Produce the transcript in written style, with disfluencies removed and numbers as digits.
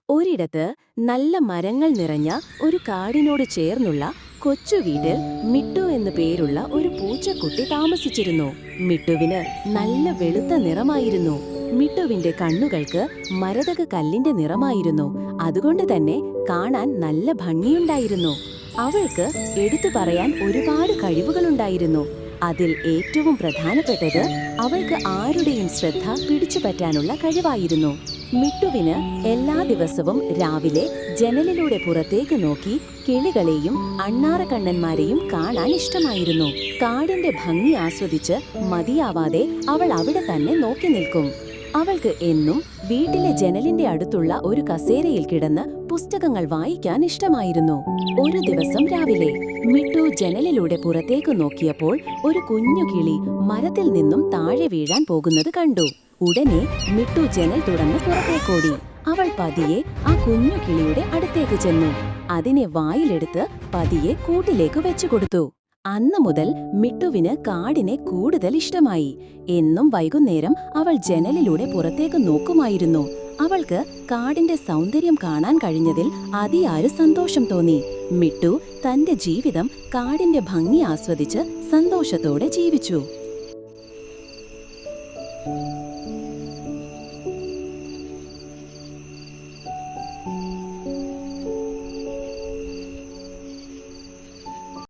ഒരിടത്ത് നല്ല മരങ്ങൾ നിറഞ്ഞ ഒരു കാടിനോട് ചേർന്നുള്ള കൊച്ചു വീട്ടിൽ മിട്ടു എന്നു പേരുള്ള ഒരു പൂച്ചക്കുട്ടി താമസിച്ചിരുന്നു. മിട്ടുവിന് നല്ല വെളുത്ത നിറമായിരുന്നു. മിട്ടുവിന്റെ കണ്ണുകൾക്ക് മരതക കല്ലിന്റെ നിറമായിരുന്നു. അതുകൊണ്ട് തന്നെ കാണാൻ നല്ല ഭംഗിയുണ്ടായിരുന്നു. അവൾക്ക് എടുത്തു പറയാൻ ഒരുപാട് കഴിവുകളുണ്ടായിരുന്നു. അതിൽ ഏറ്റവും പ്രധാനപ്പെട്ടത് അവൾക്ക് ആരുടെയും ശ്രദ്ധ പിടിച്ചുപറ്റാനുള്ള കഴിവായിരുന്നു. മിട്ടുവിന് എല്ലാ ദിവസവും രാവിലെ ജനലിലൂടെ പുറത്തേക്ക് നോക്കി കിളികളെയും അണ്ണാറക്കണ്ണന്മാരെയും കാണാൻ ഇഷ്ടമായിരുന്നു. കാടിന്റെ ഭംഗി ആസ്വദിച്ച് മതിയാവാതെ അവൾ അവിടെ തന്നെ നോക്കി നിൽക്കും. അവൾക്ക് എന്നും വീട്ടിലെ ജനലിന്റെ അടുത്തുള്ള ഒരു കസേരയിൽ കിടന്ന് പുസ്തകങ്ങൾ വായിക്കാൻ ഇഷ്ടമായിരുന്നു. ഒരു ദിവസം രാവിലെ മിട്ടു ജനലിലൂടെ പുറത്തേക്ക് നോക്കിയപ്പോൾ ഒരു കുഞ്ഞു കിളി മരത്തിൽ നിന്നും താഴെ വീഴാൻ പോകുന്നത് കണ്ടു. ഉടനെ മിട്ടു ജനൽ തുറന്ന് പുറത്തേക്കോടി. അവൾ പതിയെ ആ കുഞ്ഞു കിളിയുടെ അടുത്തേക്ക് ചെന്നു. അതിനെ വായിലെടുത്ത് പതിയെ കൂട്ടിലേക്ക് വെച്ചുകൊടുത്തു. അന്നു മുതൽ മിട്ടുവിന് കാടിനെ കൂടുതൽ ഇഷ്ടമായി. എന്നും വൈകുന്നേരം അവൾ ജനലിലൂടെ പുറത്തേക്ക് നോക്കുമായിരുന്നു. അവൾക്ക് കാടിന്റെ സൗന്ദര്യം കാണാൻ കഴിഞ്ഞതിൽ അതിയായ സന്തോഷം തോന്നി. മിട്ടു തന്റെ ജീവിതം കാടിന്റെ ഭംഗി ആസ്വദിച്ച് സന്തോഷത്തോടെ ജീവിച്ചു.